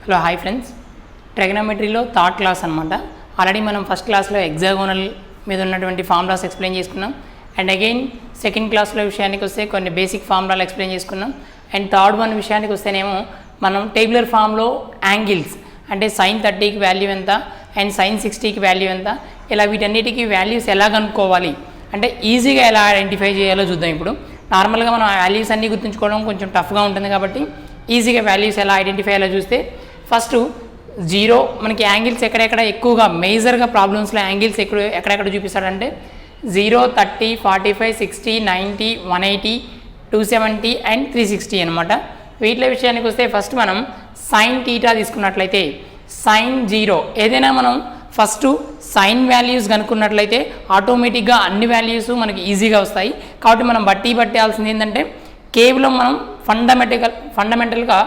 Hello hi friends, ట్రిగనోమెట్రీలో third class అనమాట. Already మనం ఫస్ట్ క్లాస్లో హెక్సాగోనల్ మీద ఉన్నటువంటి ఫార్ములాస్ ఎక్స్ప్లెయిన్ చేసుకున్నాం. అండ్ అగైన్ సెకండ్ క్లాస్లో విషయానికి వస్తే కొన్ని బేసిక్ ఫార్ములాలు ఎక్స్ప్లెయిన్ చేసుకున్నాం. అండ్ థర్డ్ వన్ విషయానికి వస్తేనేమో మనం టేబులర్ ఫామ్లో యాంగిల్స్ అంటే sin 30కి వాల్యూ ఎంత అండ్ sin 60కి వాల్యూ ఎంత, ఇలా వీటన్నిటికీ వాల్యూస్ ఎలా కనుక్కోవాలి అంటే ఈజీగా ఎలా ఐడెంటిఫై చేయాలో చూద్దాం. ఇప్పుడు నార్మల్గా మనం వాల్యూస్ అన్నీ గుర్తుంచుకోవడం కొంచెం టఫ్గా ఉంటుంది కాబట్టి ఈజీగా వాల్యూస్ ఎలా ఐడెంటిఫై అయ్యేలా చూస్తే ఫస్ట్ జీరో మనకి యాంగిల్స్ ఎక్కడెక్కడ ఎక్కువగా మేజర్గా ప్రాబ్లమ్స్లో యాంగిల్స్ ఎక్కడెక్కడ చూపిస్తాడంటే 0, 30, 45, 60, 90, 180, 270 అండ్ 360 అనమాట. వీటిల విషయానికి వస్తే ఫస్ట్ మనం సైన్ టీటా తీసుకున్నట్లయితే సైన్ 0 ఏదైనా మనం ఫస్ట్ సైన్ వాల్యూస్ కనుక్కున్నట్లయితే ఆటోమేటిక్గా అన్ని వాల్యూస్ మనకి ఈజీగా వస్తాయి. కాబట్టి మనం బట్టాల్సింది ఏంటంటే కేవలం మనం ఫండమెంటల్గా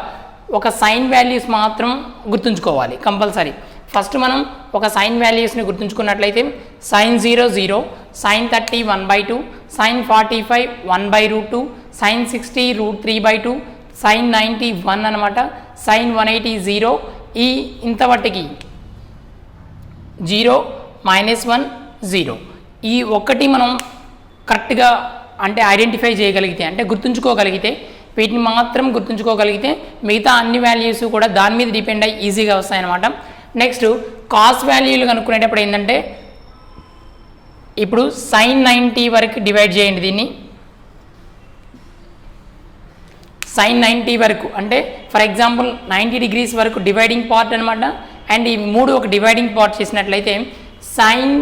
ఒక సైన్ వాల్యూస్ మాత్రం గుర్తుంచుకోవాలి కంపల్సరీ. ఫస్ట్ మనం ఒక సైన్ వాల్యూస్ని గుర్తుంచుకున్నట్లయితే sin 0 0, sin 30 1/2, sin 45 1/√2, sin 60 √3/2, sin 90 1 అనమాట, sin 180 0. ఈ ఇంతవట్టికి 0 -1 0 ఈ ఒక్కటి మనం కరెక్ట్గా అంటే ఐడెంటిఫై చేయగలిగితే అంటే గుర్తుంచుకోగలిగితే వీటిని మాత్రం గుర్తుంచుకోగలిగితే మిగతా అన్ని వాల్యూస్ కూడా దాని మీద డిపెండ్ అయ్యి ఈజీగా వస్తాయన్నమాట. నెక్స్ట్ కాస్ వాల్యూలు కనుక్కునేటప్పుడు ఏంటంటే ఇప్పుడు sin 90 వరకు డివైడ్ చేయండి. దీన్ని sin 90 వరకు అంటే ఫర్ ఎగ్జాంపుల్ 90 degrees వరకు డివైడింగ్ పార్ట్ అనమాట. అండ్ ఈ మూడు ఒక డివైడింగ్ పార్ట్ చేసినట్లయితే సైన్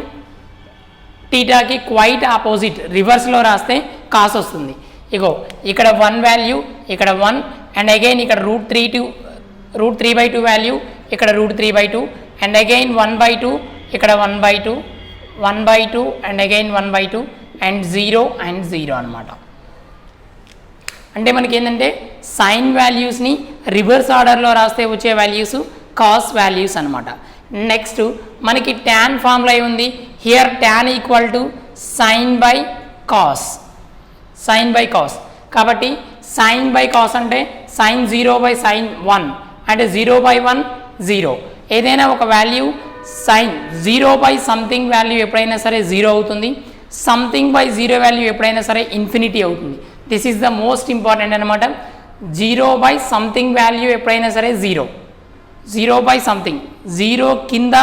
టీటాకి క్వైట్ ఆపోజిట్ రివర్స్లో రాస్తే కాస్ వస్తుంది. ఇగో ఇక్కడ 1 వాల్యూ, ఇక్కడ 1 అండ్ అగైన్ ఇక్కడ √3/2 వాల్యూ, ఇక్కడ √3/2 అండ్ అగైన్ 1/2, ఇక్కడ 1/2 అండ్ అగైన్ 1/2 అండ్ 0 అనమాట. అంటే మనకి ఏంటంటే సైన్ వాల్యూస్ని రివర్స్ ఆర్డర్లో రాస్తే వచ్చే వాల్యూస్ కాస్ వాల్యూస్ అనమాట. నెక్స్ట్ మనకి ట్యాన్ ఫార్ములా ఉంది. Here tan equal to sine by cos. కాబట్టి సైన్ బై కాస్ అంటే సైన్ 0/sin 1 అంటే 0/1 0. ఏదైనా ఒక వాల్యూ సైన్ 0/సంథింగ్ వాల్యూ ఎప్పుడైనా సరే 0 అవుతుంది. సంథింగ్ బై 0 వాల్యూ ఎప్పుడైనా సరే ఇన్ఫినిటీ అవుతుంది. This is the most important అనమాట. 0/సంథింగ్ వాల్యూ ఎప్పుడైనా సరే 0/సంథింగ్ 0 కింద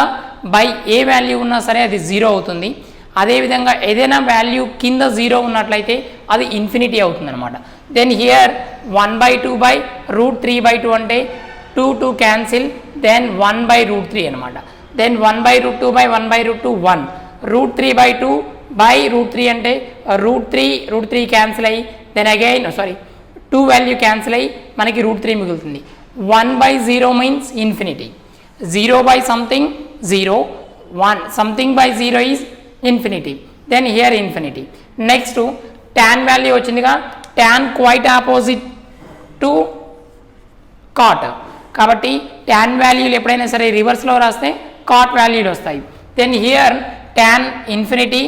బై ఏ వాల్యూ ఉన్నా సరే అది 0 అవుతుంది. అదేవిధంగా ఏదైనా వాల్యూ కింద 0 ఉన్నట్లయితే అది ఇన్ఫినిటీ అవుతుంది అనమాట. దెన్ హియర్ 1/2/√3/2 అంటే 2 క్యాన్సిల్, దెన్ 1/√3 అనమాట. దెన్ 1/√2/1/√2 1, √3/2/√3 అంటే √3 క్యాన్సిల్ అయ్యి దెన్ అగైన్ 2 వాల్యూ క్యాన్సిల్ అయ్యి మనకి √3 మిగులుతుంది. 1/0 means infinity. 0/something 0, 1 something by 0 is infinity. Then here infinity. Next tan value వచ్చిందిగా, tan quite opposite to cot. కాబట్టి tan వాల్యూలు ఎప్పుడైనా సరే రివర్స్లో రాస్తే cot వాల్యూలు వస్తాయి. దెన్ హియర్ tan ఇన్ఫినిటీ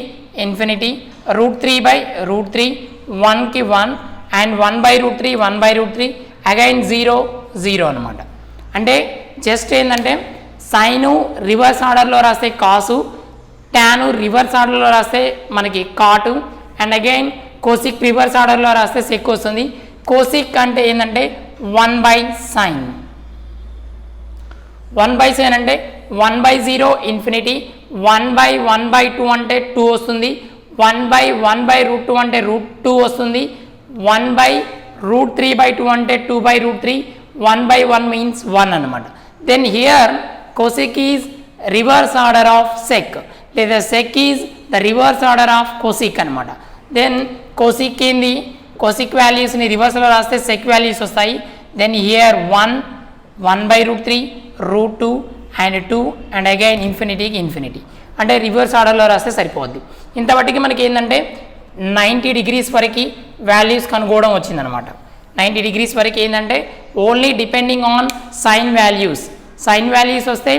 √3/√3 1కి 1 అండ్ 1/√3 అగైన్ 0 అనమాట. అంటే జస్ట్ ఏంటంటే సైను రివర్స్ ఆర్డర్లో రాస్తే కాసు, ట్యాను రివర్స్ ఆర్డర్లో రాస్తే మనకి కాటు అండ్ అగైన్ కోసిక్ రివర్స్ ఆర్డర్లో రాస్తే సెక్ వస్తుంది. కోసిక్ అంటే ఏంటంటే 1/sin. 1/sin అంటే 1/0 ఇన్ఫినిటీ, 1/1/2 అంటే 2 వస్తుంది, 1/1/√2 అంటే √2 వస్తుంది, 1/√3/2 అంటే 2/√3, 1/1 మీన్స్ 1 అనమాట. Then here cosec is reverse order of sec, లేదా sec is the reverse order of cosec అనమాట. దెన్ cosec ఏంది, cosec వాల్యూస్ని రివర్స్లో రాస్తే sec వాల్యూస్ వస్తాయి. Then here 1/√3 √2 and 2 and again ఇన్ఫినిటీకి ఇన్ఫినిటీ అంటే రివర్స్ ఆర్డర్లో రాస్తే సరిపోద్ది. ఇంతవరకు మనకి ఏంటంటే 90 degrees వరకు వాల్యూస్ కనుగోవడం వచ్చిందనమాట. 90 degrees వరకు ఏంటంటే only depending on sign values. Sign values వస్తే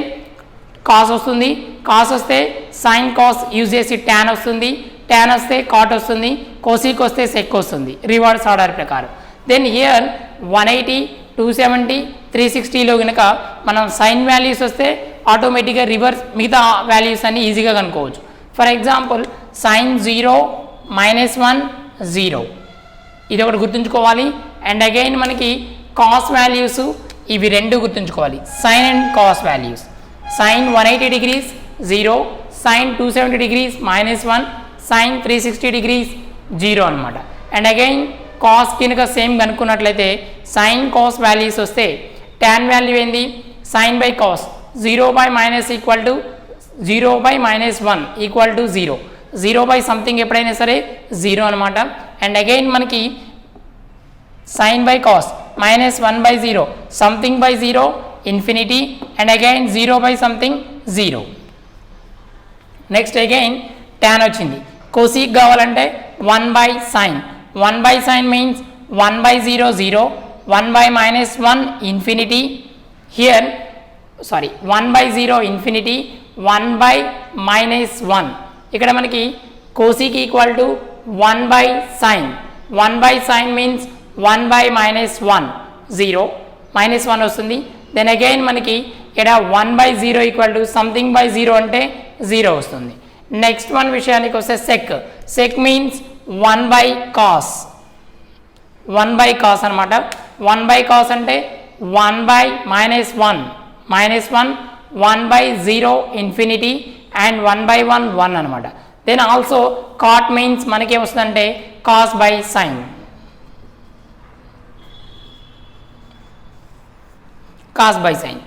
కాస్ వస్తుంది, కాస్ వస్తే సైన్ కాస్ యూజ్ చేసి ట్యాన్ వస్తుంది, ట్యాన్ వస్తే కాట్ వస్తుంది, కోసిక్ వస్తే సెక్ వస్తుంది రివర్స్ ఆర్డర్ ప్రకారం. దెన్ హియర్ 180, 270, 360లో కనుక మనం సైన్ వాల్యూస్ వస్తే ఆటోమేటిక్గా రివర్స్ మిగతా వాల్యూస్ అన్ని ఈజీగా కనుక్కోవచ్చు. ఫర్ ఎగ్జాంపుల్ సైన్ 0 -1 0 ఇది ఒకటి గుర్తుంచుకోవాలి. అండ్ అగైన్ మనకి కాస్ వాల్యూస్ ఇవి రెండు గుర్తుంచుకోవాలి. Sine and cos values sine 180 degrees 0, sine 270 degrees -1, sine 360 degrees 0 అనమాట. అండ్ అగైన్ కాస్ కనుక సేమ్ కనుక్కున్నట్లయితే సైన్ కాస్ వాల్యూస్ వస్తే ట్యాన్ వాల్యూ ఏంది sine by cos 0/- equal to 0/-1 equal to 0, 0 something ఎప్పుడైనా సరే 0 అనమాట. అండ్ అగైన్ మనకి sine by cos -1/0 something by 0 infinity, and again 0 something 0. Next again tan వచ్చింది. కోసీక్ కావాలంటే 1/sin 1/sin means 1/0 0, 1/-1 infinity, here 1/0 infinity, 1/-1 ఇక్కడ మనకి కోసీక్ equal to 1/sin 1/sin means 1/-1 0 -1 వస్తుంది. Then again మనకి ఇక్కడ 1/0 ఈక్వల్ టు సంథింగ్ బై 0 అంటే 0 వస్తుంది. నెక్స్ట్ వన్ విషయానికి వస్తే సెక్ మీన్స్ 1/cos 1/cos అనమాట. 1/cos అంటే 1/-1 1/0 ఇన్ఫినిటీ అండ్ 1/1 1 అనమాట. దెన్ ఆల్సో కాట్ మీన్స్ మనకి ఏమొస్తుందంటే cos by sine, cos by sine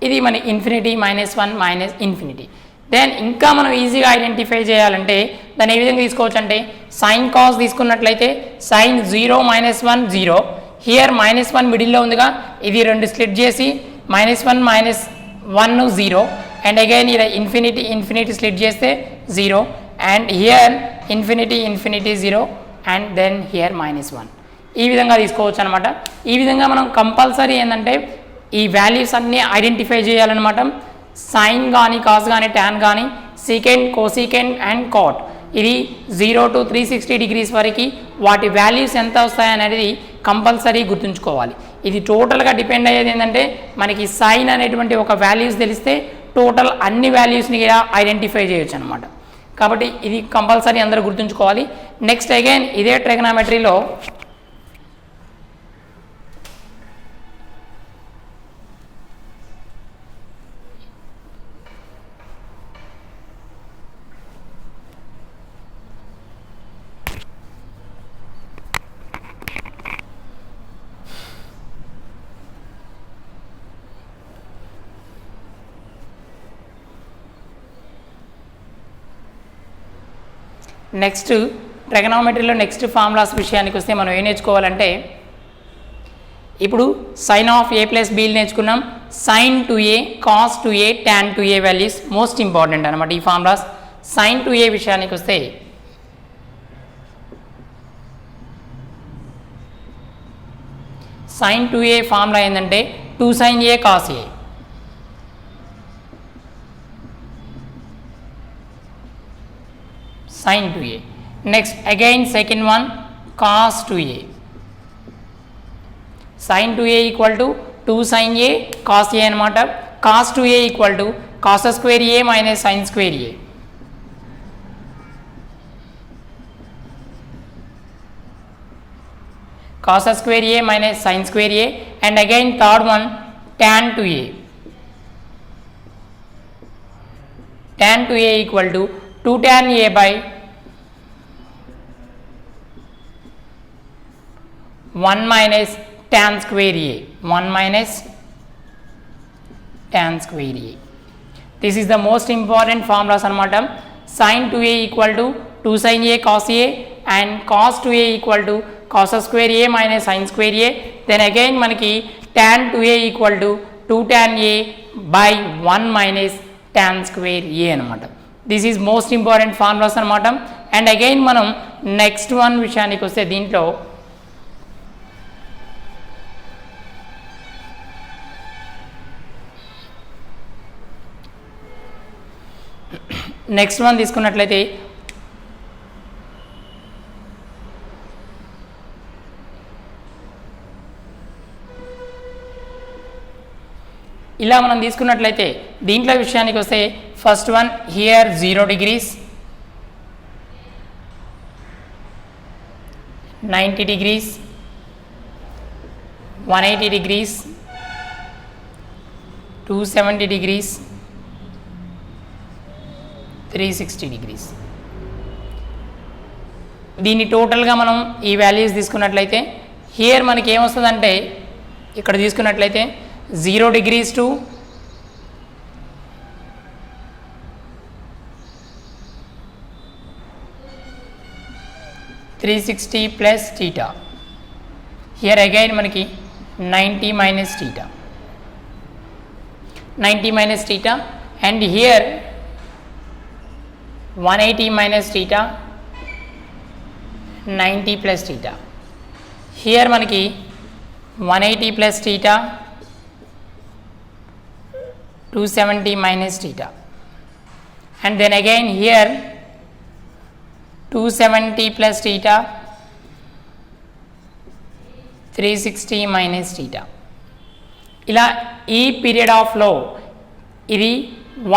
ఇది మన ఇన్ఫినిటీ -1 ఇన్ఫినిటీ. దెన్ ఇంకా మనం ఈజీగా ఐడెంటిఫై చేయాలంటే దాన్ని ఏ విధంగా తీసుకోవచ్చు అంటే సైన్ కాస్ తీసుకున్నట్లయితే సైన్ 0 -1 0, హియర్ -1 మిడిల్లో ఉందిగా ఇది రెండు స్ప్లిట్ చేసి -1 -1 0, అండ్ అగైన్ ఇలా ఇన్ఫినిటీ స్ప్లిట్ చేస్తే 0, and here infinity 0, and then here -1 ఈ విధంగా తీసుకోవచ్చు అనమాట. ఈ విధంగా మనం కంపల్సరీ ఏంటంటే ఈ వాల్యూస్ అన్నీ ఐడెంటిఫై చేయాలన్నమాట. సైన్ కానీ కాస్ కానీ ట్యాన్ కానీ సీకెంట్ కోసీకెంట్ అండ్ కాట్ ఇది 0 to 360 degrees వరకు వాటి వాల్యూస్ ఎంత వస్తాయనేది కంపల్సరీ గుర్తుంచుకోవాలి. ఇది టోటల్గా డిపెండ్ అయ్యేది ఏంటంటే మనకి సైన్ అనేటువంటి ఒక వాల్యూస్ తెలిస్తే టోటల్ అన్ని వాల్యూస్ని ఐడెంటిఫై చేయొచ్చు అనమాట. కాబట్టి ఇది కంపల్సరీ అందరూ గుర్తుంచుకోవాలి. నెక్స్ట్ అగైన్ ఇదే ట్రిగోనోమెట్రీలో నెక్స్ట్ ట్రిగోనోమెట్రీలో నెక్స్ట్ ఫార్ములాస్ విషయానికి వస్తే మనం ఏం నేర్చుకోవాలంటే ఇప్పుడు సైన్ ఆఫ్ a + b నేర్చుకున్నాం. Sine 2a cos 2a tan 2a values most important అనమాట ఈ ఫార్ములాస్. సైన్ 2a విషయానికి వస్తే సైన్ 2a ఫార్ములా ఏంటంటే 2 sin a cos a, sin 2a. Next again second one cos 2a, sin 2a equal to 2 sin a cos a అనమాట. cos 2a equal to cos square a minus sin square a. cos square a minus sin square a, and again third one tan 2a, tan 2a equal to 2 tan a by 1 minus tan square a, 1 minus tan square a. This is the most important formulas anamata. Sin 2a equal to 2 sin a cos a and cos 2a equal to cos square a minus sin square a. Then again manaki tan 2a equal to 2 tan a by 1 minus tan square a anamata. This is most important formulas anamata. And again manam next one vishayaniki vaste deentlo next one తీసుకున్నట్లయితే ఇలా మనం తీసుకున్నట్లయితే దీంట్లో విషయానికి వస్తే first one here 0 degrees, 90 degrees, 180 degrees, 270 degrees, 360 degrees. దీన్ని టోటల్గా మనం ఈ వాల్యూస్ తీసుకున్నట్లయితే హియర్ మనకి ఏమొస్తుందంటే ఇక్కడ తీసుకున్నట్లయితే 0 degrees to 360 plus theta. Here again మనకి 90 minus theta. 90 minus theta and here 180 minus theta, 90 plus theta. Here మనకి 180 plus theta, 270 minus theta. And then again here 270 plus theta, 360 minus theta. ఇలా ఈ period ఆఫ్లో ఇది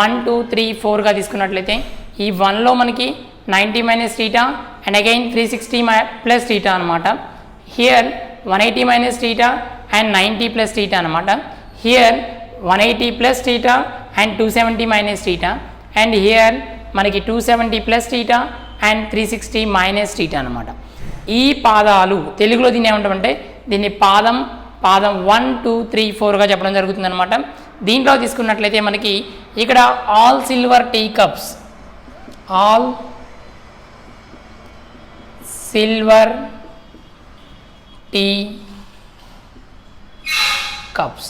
1 2 3 4గా తీసుకున్నట్లయితే ఈ 1లో మనకి 90 minus theta and again 360 plus theta అనమాట. Here 180 minus theta and 90 plus theta అనమాట. Here 180 plus theta and 270 minus theta and here మనకి 270 plus theta and 360 minus theta అనమాట. ఈ పాదాలు తెలుగులో దీన్ని ఏమంటామంటే దీన్ని పాదం 1 2 3 4గా చెప్పడం జరుగుతుంది అనమాట. దీంట్లో తీసుకున్నట్లయితే మనకి ఇక్కడ all silver tea cups, all silver tea cups,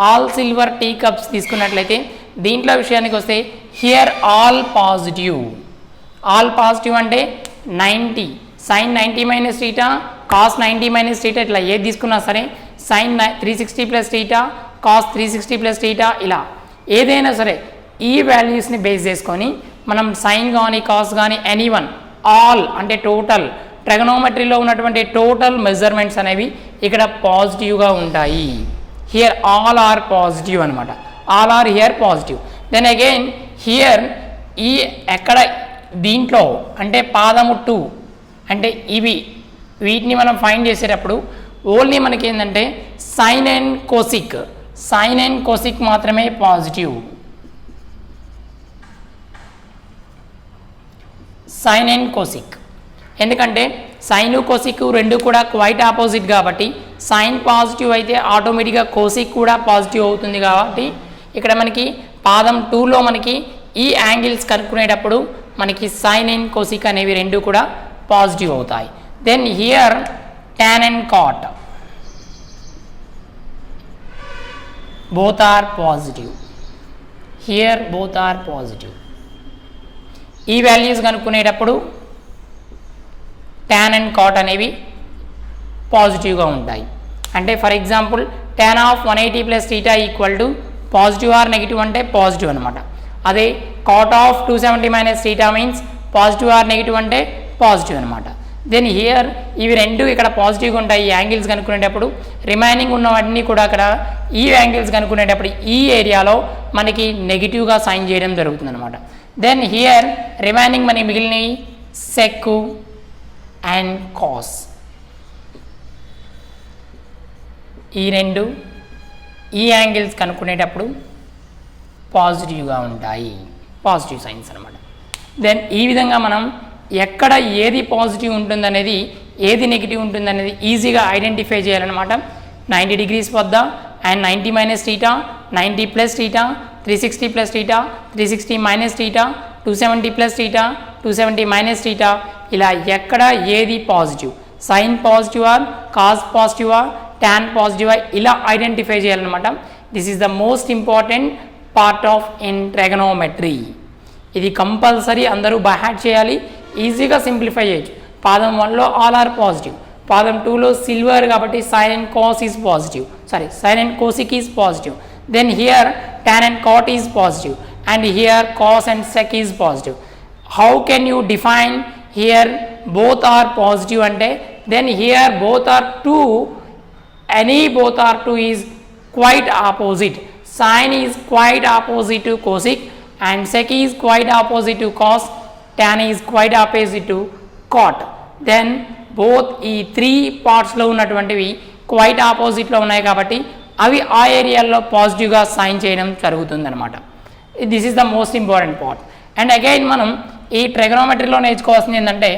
all silver tea cups తీసుకున్నట్లయితే దీంట్లో విషయానికి వస్తే here all positive. All positive అంటే 90 sine 90 minus theta, cos 90 minus theta, ఇట్లా ఏది తీసుకున్నా సరే sine 360 plus theta, cos 360 plus theta, ఇలా ఏదైనా సరే ఈ వాల్యూస్ని బేస్ చేసుకొని మనం సైన్ కానీ కాస్ కానీ ఎనీవన్ ఆల్ అంటే టోటల్ ట్రిగనోమెట్రీలో ఉన్నటువంటి టోటల్ మెజర్మెంట్స్ అనేవి ఇక్కడ పాజిటివ్గా ఉంటాయి. హియర్ ఆల్ ఆర్ పాజిటివ్ అనమాట, all are here positive. Then again here ఈ ఎక్కడ దీంట్లో అంటే పాదము 2 అంటే వీటిని మనం ఫైండ్ చేసేటప్పుడు ఓన్లీ మనకి ఏంటంటే సైన్ అండ్ కోసిక్, సైన్ అండ్ కోసిక్ మాత్రమే పాజిటివ్. సైన్ అండ్ కోసిక్ ఎందుకంటే సైన్ కోసిక్ రెండు కూడా క్వైట్ ఆపోజిట్ కాబట్టి సైన్ పాజిటివ్ అయితే ఆటోమేటిక్గా కోసిక్ కూడా పాజిటివ్ అవుతుంది. కాబట్టి ఇక్కడ మనకి పాదం 2లో మనకి ఈ యాంగిల్స్ కనుక్కునేటప్పుడు మనకి సైన్ అండ్ కోసిక్ అనేవి రెండు కూడా పాజిటివ్ అవుతాయి. Then here tan and cot both are positive. Here both are positive. ఈ వాల్యూస్ కనుక్కునేటప్పుడు tan and cot అనేవి పాజిటివ్గా ఉంటాయి. అంటే for example tan of 180 plus theta equal to positive or negative అంటే పాజిటివ్ అనమాట. అదే cot of 270 minus theta means positive or negative అంటే positive అనమాట. దెన్ హియర్ ఇవి రెండు ఇక్కడ పాజిటివ్గా ఉంటాయి ఈ యాంగిల్స్ కనుక్కునేటప్పుడు. రిమైనింగ్ ఉన్నవన్నీ కూడా అక్కడ ఈ యాంగిల్స్ కనుక్కునేటప్పుడు ఈ ఏరియాలో మనకి నెగిటివ్గా సైన్ చేయడం జరుగుతుంది అనమాట. దెన్ హియర్ రిమైనింగ్ మనకి మిగిలినవి సెక్ అండ్ కాస్, ఈ రెండు ఈ యాంగిల్స్ కనుక్కునేటప్పుడు పాజిటివ్గా ఉంటాయి, పాజిటివ్ సైన్స్ అనమాట. దెన్ ఈ విధంగా మనం ఎక్కడ ఏది పాజిటివ్ ఉంటుందనేది ఏది నెగిటివ్ ఉంటుందనేది ఈజీగా ఐడెంటిఫై చేయాలన్నమాట. 90 డిగ్రీస్ వద్ద and 90 minus theta, 90 plus theta, 360 plus theta, 360 minus theta, 270 plus theta, 270 minus theta, ఇలా ఎక్కడ ఏది positive, sine positive or cos positive or tan positive or ఇలా ఐడెంటిఫై చేయాలన్నమాట. This is the most important part of in trigonometry. ఇది compulsory అందరూ by heart చేయాలి, ఈజీగా simplify చేయొచ్చు. పాదం 1లో ఆల్ ఆర్ పాజిటివ్, పాదం 2లో సిల్వర్ కాబట్టి sine and cos is positive, sine and cosec is positive. Then here tan and cot is positive and here cos and sec is positive. How can you define here both are positive అంటే then here both are 2, any both are 2 is quite opposite. Sine is quite opposite to cosec and sec is quite opposite to cos, tan is quite opposite to cot. Then both ఈ 3 పార్ట్స్లో ఉన్నటువంటివి quiet ఆపోజిట్లో ఉన్నాయి కాబట్టి అవి ఆ ఏరియాలో పాజిటివ్గా sign చేయడం జరుగుతుందన్నమాట. This is the most important part. And again మనం ఈ ట్రిగనోమెట్రీలో నేర్చుకోవాల్సింది ఏంటంటే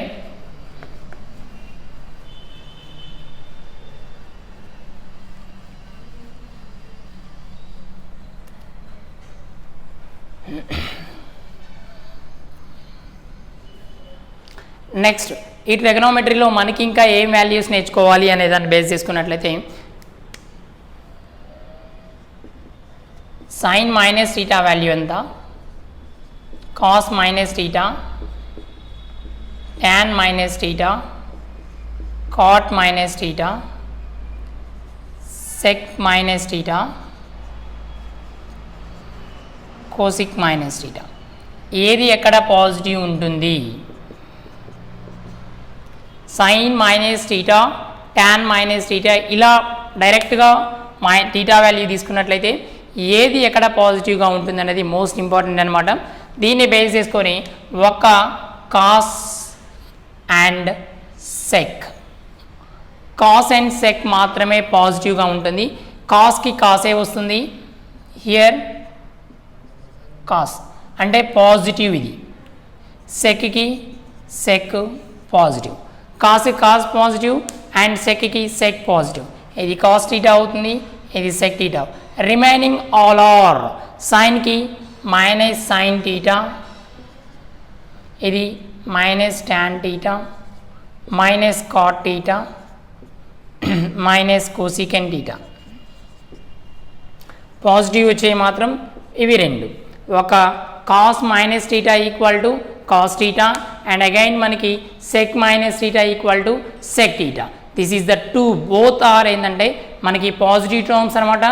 నెక్స్ట్ ఈ ట్రిగనోమెట్రీలో మనకి ఇంకా ఏం వాల్యూస్ నేర్చుకోవాలి అనే దాన్ని బేస్ చేసుకున్నట్లయితే సైన్ మైనస్ టీటా వాల్యూ ఎంత, cos minus theta, tan minus theta, cot minus theta, sec minus theta, cosec minus theta, ఏది ఎక్కడ పాజిటివ్ ఉంటుంది? Sine minus theta, tan minus theta, ఇలా డైరెక్ట్గా టీటా వాల్యూ తీసుకున్నట్లయితే ఏది ఎక్కడ పాజిటివ్గా ఉంటుంది అనేది మోస్ట్ ఇంపార్టెంట్ అనమాట. దీన్ని బేస్ చేసుకొని ఒక cos and sec, cos and sec మాత్రమే పాజిటివ్గా ఉంటుంది. కాస్కి కాసే వస్తుంది, హియర్ కాస్ అంటే పాజిటివ్, ఇది సెక్కి సెక్ పాజిటివ్, కాస్కి కాస్ పాజిటివ్ అండ్ సెక్కి సెక్ పాజిటివ్. ఇది కాస్ టీటా అవుతుంది, ఇది sec theta. Remaining all are సైన్కి మైనస్ సైన్ టీటా, ఇది minus tan theta, minus cot theta, minus cosecant theta. Positive వచ్చే మాత్రం ఇవి రెండు. ఒక cos minus theta equal to cos theta and again మనకి sec minus theta equal to sec theta. This is the two, both are ఏంటంటే మనకి positive terms అనమాట.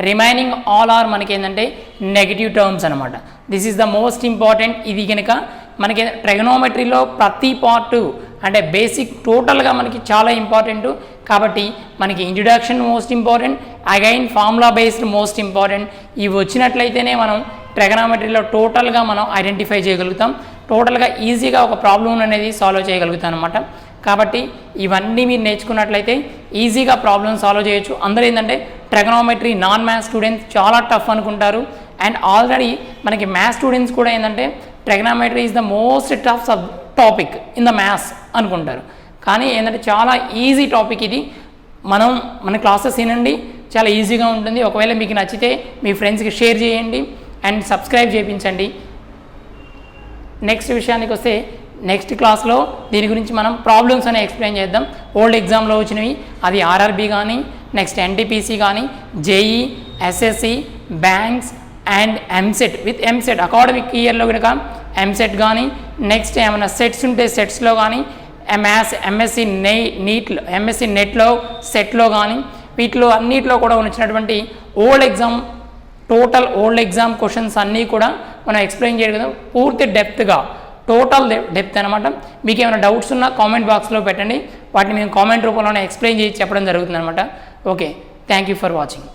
Remaining all are మనకి ఏంటంటే నెగిటివ్ టర్మ్స్ అనమాట. This is the most important. ఇది కనుక మనకి ట్రిగనోమెట్రీలో ప్రతి పార్ట్ అంటే బేసిక్ టోటల్గా మనకి చాలా ఇంపార్టెంట్ కాబట్టి మనకి introduction most important, again formula based most important. ఇవి వచ్చినట్లయితేనే మనం ట్రిగనోమెట్రీలో టోటల్గా మనం ఐడెంటిఫై చేయగలుగుతాం, టోటల్గా ఈజీగా ఒక ప్రాబ్లం అనేది సాల్వ్ చేయగలుగుతాం అనమాట. కాబట్టి ఇవన్నీ మీరు నేర్చుకున్నట్లయితే ఈజీగా ప్రాబ్లమ్ సాల్వ్ చేయొచ్చు. అందరూ ఏంటంటే ట్రిగనోమెట్రీ నాన్ మ్యాథ్స్ స్టూడెంట్స్ చాలా టఫ్ అనుకుంటారు అండ్ ఆల్రెడీ మనకి మ్యాథ్స్ స్టూడెంట్స్ కూడా ఏంటంటే trigonometry is the most tough topic in the maths అనుకుంటారు. కానీ ఏంటంటే చాలా ఈజీ టాపిక్ ఇది. మన క్లాసెస్ వినండి, చాలా ఈజీగా ఉంటుంది. ఒకవేళ మీకు నచ్చితే మీ ఫ్రెండ్స్కి షేర్ చేయండి అండ్ సబ్స్క్రైబ్ చేయించండి. నెక్స్ట్ విషయానికి వస్తే నెక్స్ట్ క్లాస్లో దీని గురించి మనం ప్రాబ్లమ్స్ అని ఎక్స్ప్లెయిన్ చేద్దాం. ఓల్డ్ ఎగ్జామ్లో వచ్చినవి, అది ఆర్ఆర్బీ కానీ నెక్స్ట్ ఎన్టీపీసీ కానీ JEE, SSC, banks and EAMCET with EAMCET academic ఇయర్లో కనుక ఎంసెట్ కానీ నెక్స్ట్ ఏమైనా సెట్స్ ఉంటే సెట్స్లో కానీ ఎంఎస్సి నెట్లో సెట్లో కానీ వీటిలో అన్నిట్లో కూడా వచ్చినటువంటి old exam total old exam questions అన్నీ కూడా మనం ఎక్స్ప్లెయిన్ చేయగలుగుతాం పూర్తి డెప్త్గా, టోటల్ డెప్త్ అనమాట. మీకు ఏమైనా డౌట్స్ ఉన్నా కామెంట్ బాక్స్లో పెట్టండి, వాటిని మేము కామెంట్ రూపంలోనే ఎక్స్ప్లెయిన్ చేసి చెప్పడం జరుగుతుంది అనమాట. Okay, thank you for watching.